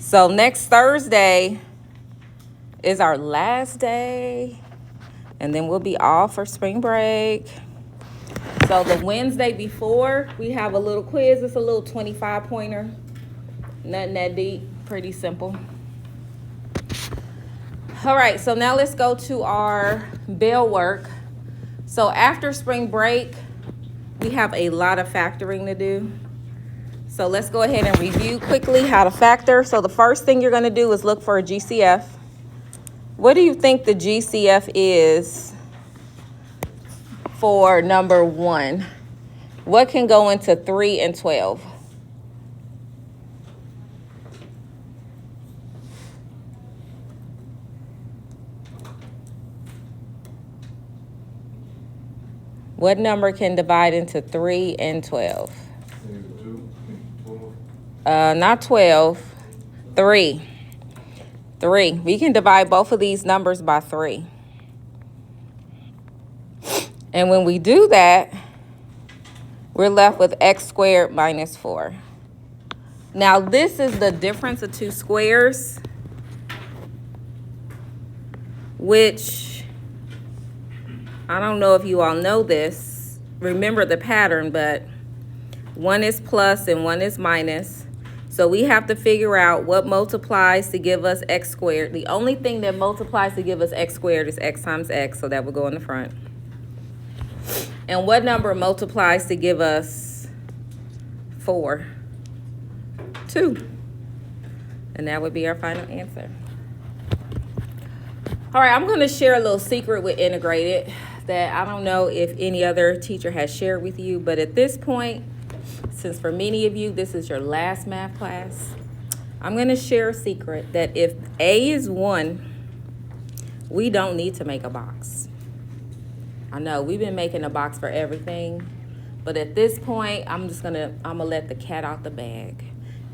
So next Thursday is our last day, and then we'll be off for spring break. So the Wednesday before, we have a little quiz. It's a little 25-pointer. Nothing that deep, pretty simple. All right, so now let's go to our bell work. So after spring break, we have a lot of factoring to do. So let's go ahead and review quickly how to factor. So the first thing you're gonna do is look for a GCF. What do you think the GCF is for number 1? What can go into 3 and 12? What number can divide into 3 and 12? Not 12, 3. 3. We can divide both of these numbers by 3. And when we do that, we're left with x squared minus 4. Now, this is the difference of two squares, which I don't know if you all know this. Remember the pattern, but one is plus and one is minus. So we have to figure out what multiplies to give us x squared. The only thing that multiplies to give us x squared is x times x, so that will go in the front. And what number multiplies to give us 4? 2. And that would be our final answer. All right, I'm going to share a little secret with Integrated that I don't know if any other teacher has shared with you, but at this point, since for many of you this is your last math class, I'm going to share a secret that if A is 1, we don't need to make a box. I know we've been making a box for everything, but at this point, I'm gonna let the cat out the bag.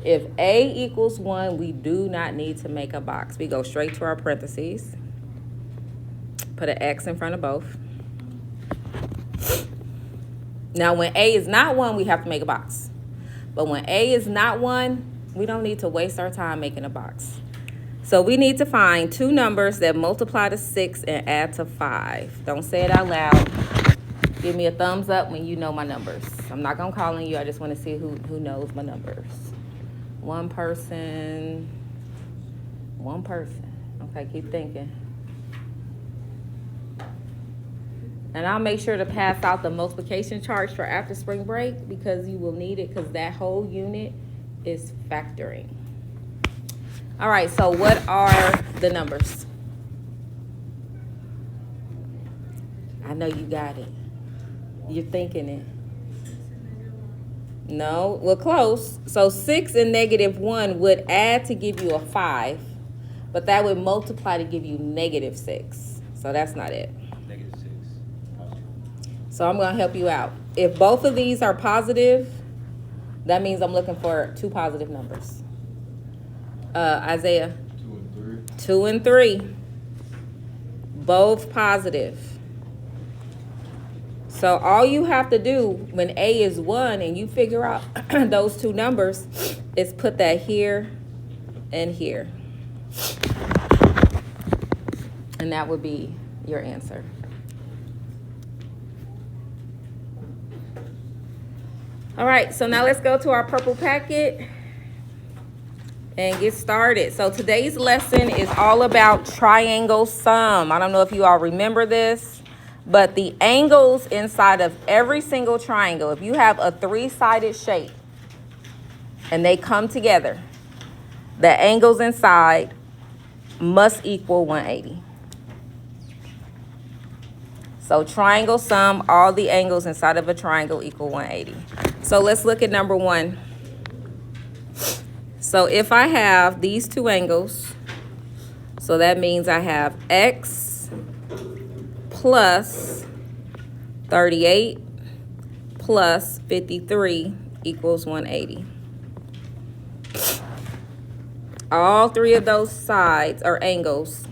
If A equals 1, we do not need to make a box. We go straight to our parentheses, put an X in front of both. Now, when A is not 1, we have to make a box. But when A is not 1, we don't need to waste our time making a box. So we need to find two numbers that multiply to 6 and add to 5. Don't say it out loud. Give me a thumbs up when you know my numbers. I'm not going to call on you. I just want to see who knows my numbers. One person. Okay, keep thinking. And I'll make sure to pass out the multiplication charts for after spring break because you will need it because that whole unit is factoring. All right, so what are the numbers? I know you got it. You're thinking it. No, well, close. So 6 and -1 would add to give you a 5, but that would multiply to give you -6. So that's not it. -6. So I'm going to help you out. If both of these are positive, that means I'm looking for two positive numbers. Isaiah? 2 and 3. 2 and 3. Both positive. So all you have to do when A is 1 and you figure out those two numbers is put that here and here. And that would be your answer. All right, so now let's go to our purple packet and get started. So today's lesson is all about triangle sum. I don't know if you all remember this, but the angles inside of every single triangle, if you have a 3-sided shape and they come together, the angles inside must equal 180. So triangle sum, all the angles inside of a triangle equal 180. So let's look at number 1. So if I have these two angles, so that means I have x plus 38 plus 53 equals 180. All three of those sides or angles,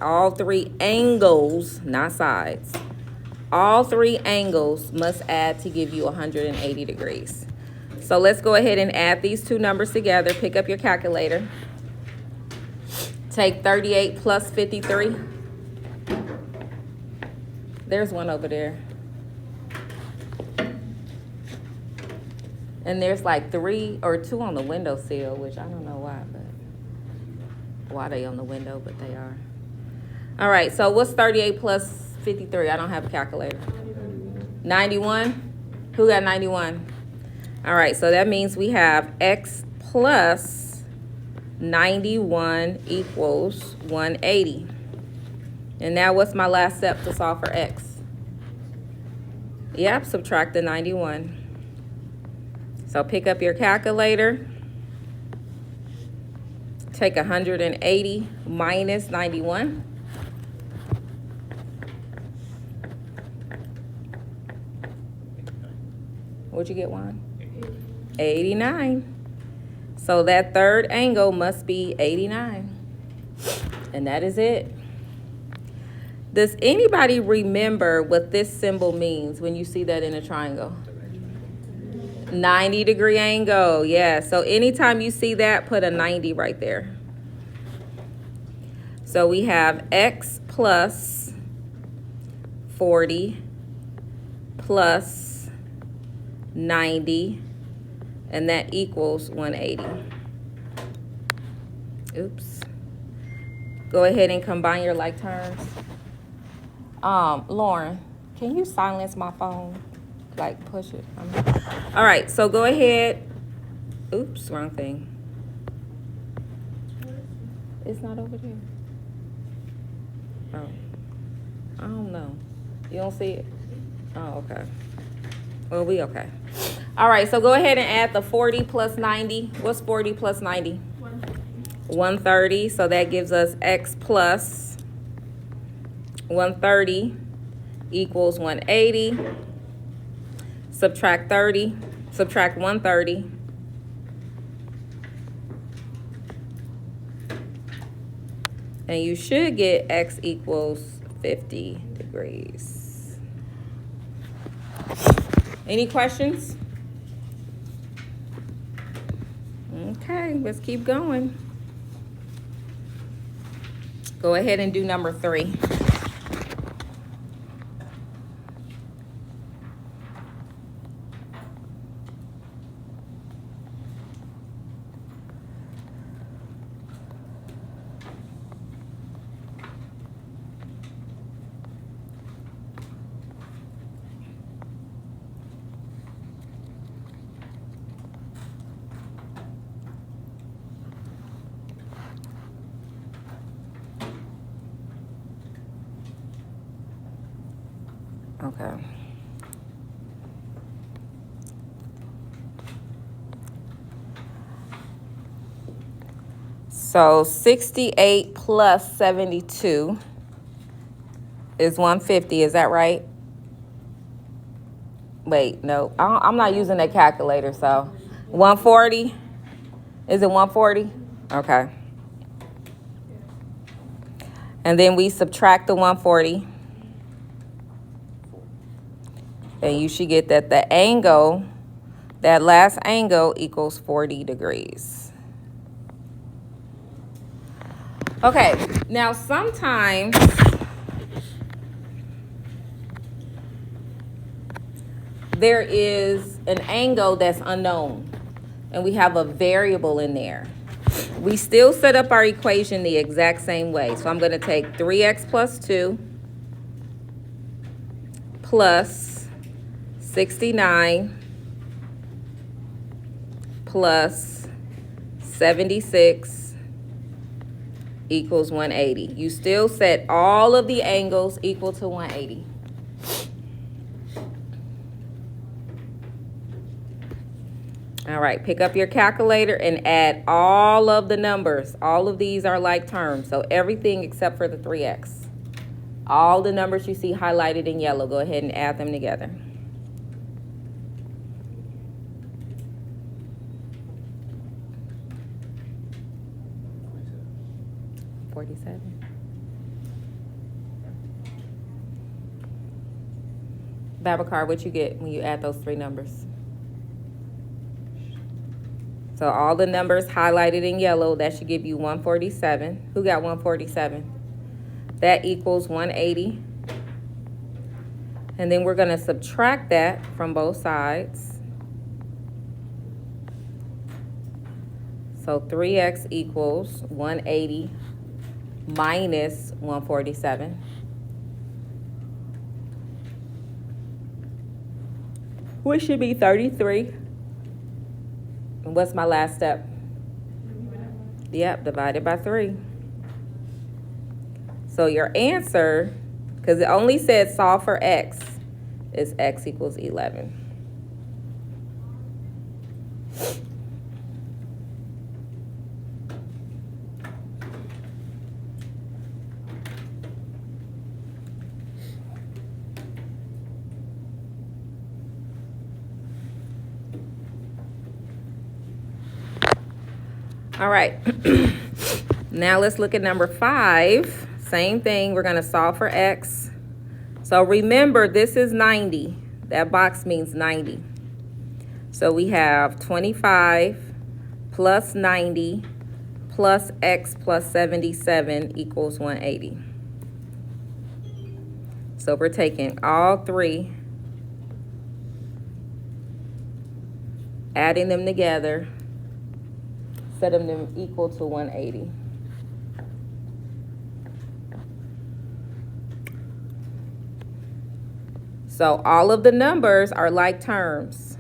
all three angles, not sides. All three angles must add to give you 180 degrees. So let's go ahead and add these two numbers together. Pick up your calculator. Take 38 plus 53. There's one over there. And there's like 3 or 2 on the windowsill, which I don't know why they on the window, but they are. All right, so what's 38 plus 53? I don't have a calculator. 91? Who got 91? All right, so that means we have x plus 91 equals 180. And now what's my last step to solve for x? Yep, subtract the 91. So pick up your calculator. Take 180 minus 91. What'd you get, Juan? 89. So that third angle must be 89. And that is it. Does anybody remember what this symbol means when you see that in a triangle? 90-degree angle, yeah. So anytime you see that, put a 90 right there. So we have x plus 40 plus 90, and that equals 180. Oops. Go ahead and combine your like terms. Lauren, can you silence my phone? Like push it. All right, so go ahead. Oops, wrong thing. It's not over there. Oh, I don't know. You don't see it? Oh, okay. Well, we okay. All right, so go ahead and add the 40 plus 90. What's 40 plus 90? 130. So that gives us x plus 130 equals 180. Subtract 30. Subtract 130. And you should get x equals 50 degrees. Any questions? Okay, let's keep going. Go ahead and do number 3. Okay. So 68 plus 72 is 150. Is that right? Wait, no. I'm not using a calculator, so 140? Is it 140? Okay. And then we subtract the 140. And you should get that the angle, that last angle equals 40 degrees. Okay, now sometimes there is an angle that's unknown, and we have a variable in there. We still set up our equation the exact same way. So I'm going to take 3x plus 2 plus 69 plus 76 equals 180. You still set all of the angles equal to 180. All right, pick up your calculator and add all of the numbers. All of these are like terms, so everything except for the 3x. All the numbers you see highlighted in yellow, go ahead and add them together. 47. Babacar, what you get when you add those 3 numbers? So all the numbers highlighted in yellow, that should give you 147. Who got 147? That equals 180. And then we're going to subtract that from both sides. So 3x equals 180 minus 147. Which should be 33. And what's my last step? Yep, divided by 3. So your answer, because it only said solve for x, is x equals 11. All right, now let's look at number 5. Same thing, we're gonna solve for x. So remember, this is 90. That box means 90. So we have 25 plus 90 plus x plus 77 equals 180. So we're taking all three, adding them together, setting them equal to 180. So all of the numbers are like terms.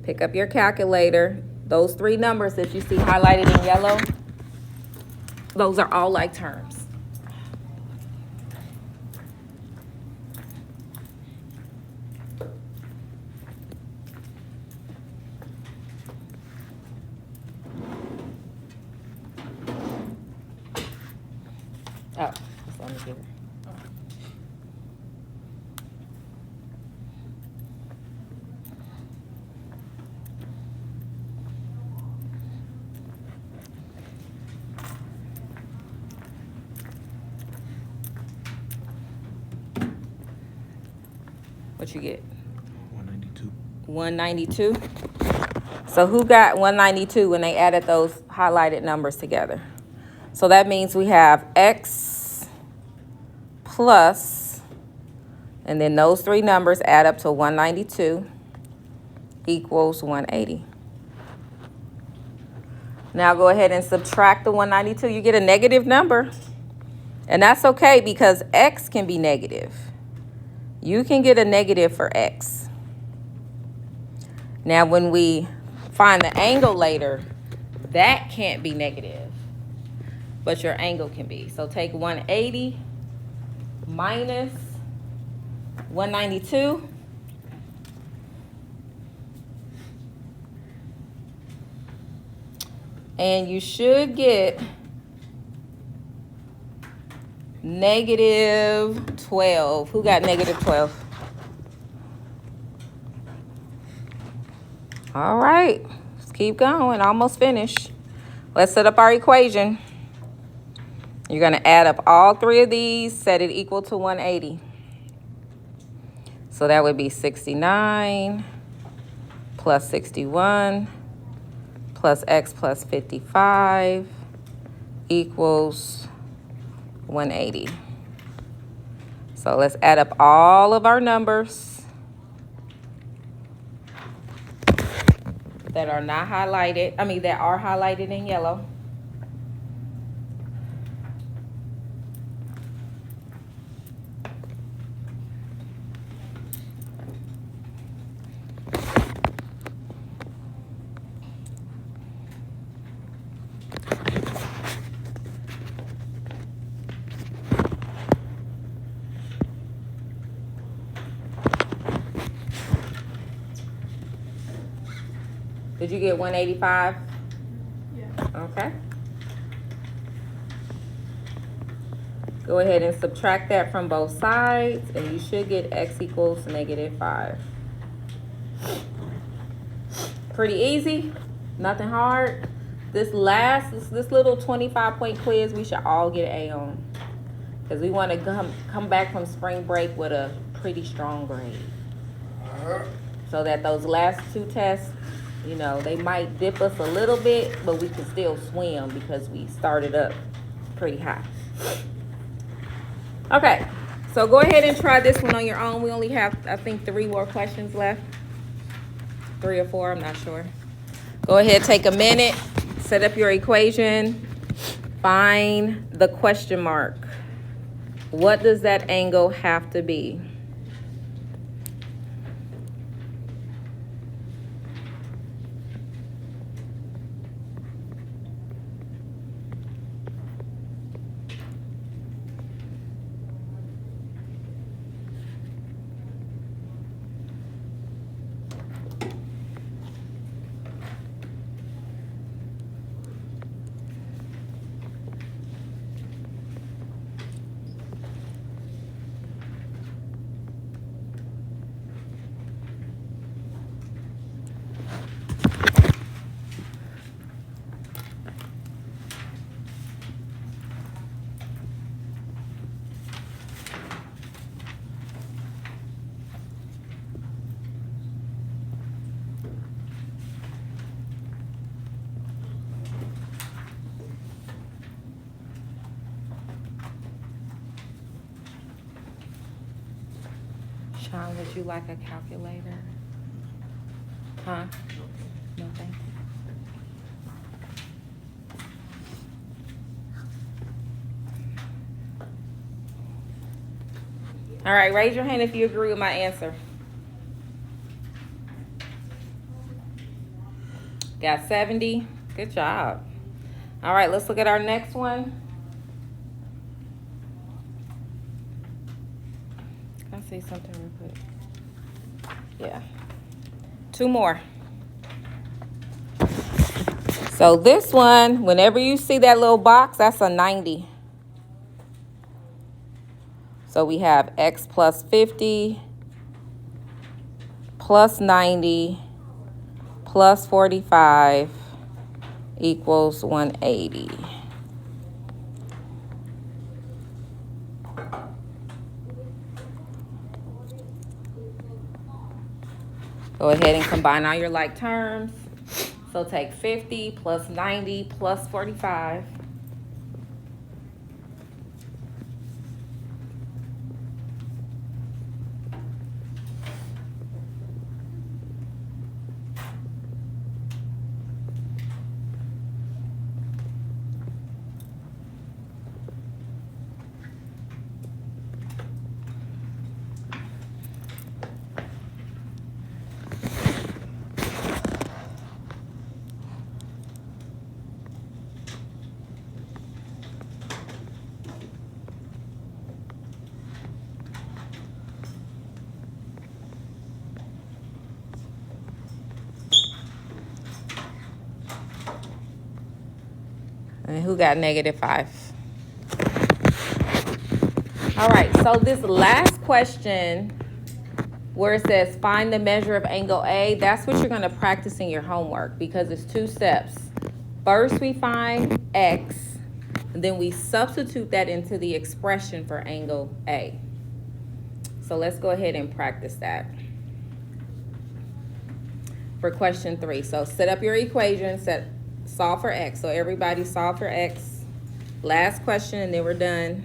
Pick up your calculator. Those three numbers that you see highlighted in yellow, those are all like terms. Oh, just let me get it. What you get? 192. 192. So who got 192 when they added those highlighted numbers together? So that means we have x plus, and then those three numbers add up to 192 equals 180. Now go ahead and subtract the 192. You get a negative number. And that's okay because x can be negative. You can get a negative for x. Now when we find the angle later, that can't be negative, but your angle can be. So take 180 minus 192. And you should get negative 12. Who got negative 12? All right, let's keep going. Almost finished. Let's set up our equation. You're going to add up all three of these, set it equal to 180. So that would be 69 plus 61 plus x plus 55 equals 180. So let's add up all of our numbers that are not highlighted, that are highlighted in yellow. Did you get 185? Yeah. Okay. Go ahead and subtract that from both sides, and you should get x equals negative 5. Pretty easy, nothing hard. This little 25-point quiz, we should all get an A on, because we want to come back from spring break with a pretty strong grade, so that those last two tests You know, they might dip us a little bit, but we can still swim because we started up pretty high. Okay, so go ahead and try this one on your own. We only have, I think, 3 more questions left. 3 or 4, I'm not sure. Go ahead, take a minute, set up your equation, find the question mark. What does that angle have to be? Sean, would you like a calculator? Huh? No, thank you. All right, raise your hand if you agree with my answer. Got 70. Good job. All right, let's look at our next one. Can I say something real quick? Yeah. 2 more. So this one, whenever you see that little box, that's a 90. So we have x plus 50 plus 90 plus 45 equals 180. Go ahead and combine all your like terms. So take 50 plus 90 plus 45. And who got -5? All right, so this last question where it says find the measure of angle A, that's what you're going to practice in your homework because it's 2 steps. First, we find X, and then we substitute that into the expression for angle A. So let's go ahead and practice that. For question 3, so set up your equation, solve for X. So everybody solve for X. Last question, and then we're done.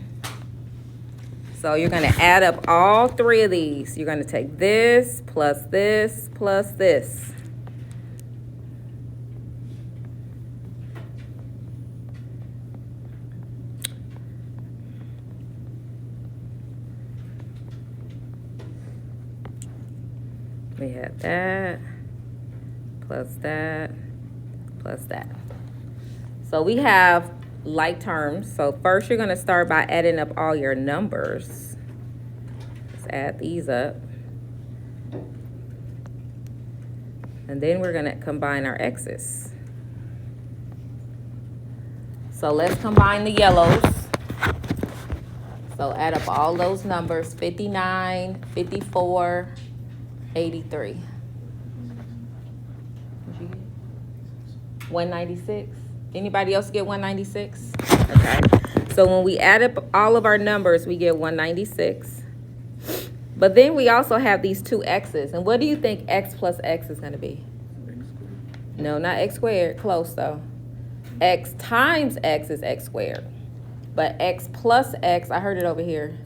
So you're going to add up all 3 of these. You're going to take this plus this plus this. We have that plus that plus that. So we have like terms. So first you're going to start by adding up all your numbers. Let's add these up. And then we're going to combine our x's. So let's combine the yellows. So add up all those numbers, 59, 54, 83. 196. Anybody else get 196? Okay. So when we add up all of our numbers, we get 196. But then we also have these 2 x's. And what do you think x plus x is going to be? No, not x squared. Close though. X times x is x squared. But x plus x, I heard it over here,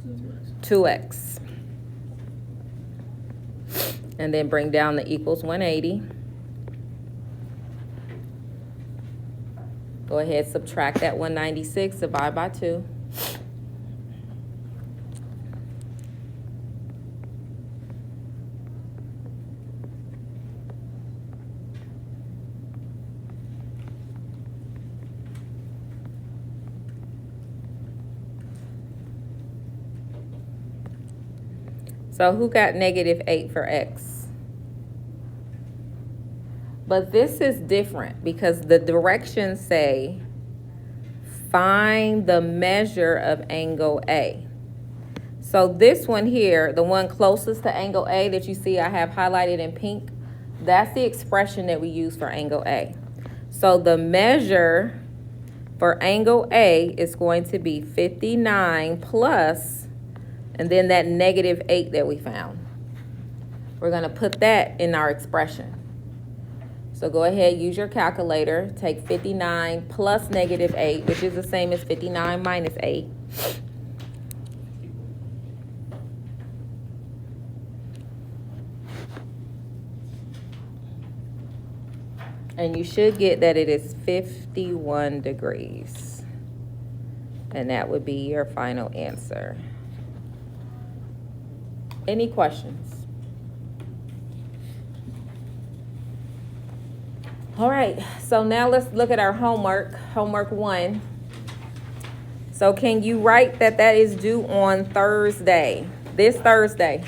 2x. And then bring down the equals 180. Go ahead, subtract that 196, divide by 2. So who got -8 for x? But this is different because the directions say find the measure of angle A. So this one here, the one closest to angle A that you see I have highlighted in pink, that's the expression that we use for angle A. So the measure for angle A is going to be 59 plus, and then that -8 that we found. We're going to put that in our expression. So go ahead, use your calculator. Take 59 plus -8, which is the same as 59 minus 8. And you should get that it is 51 degrees. And that would be your final answer. Any questions? All right, so now let's look at our homework, homework 1. So can you write that that is due on Thursday, this Thursday?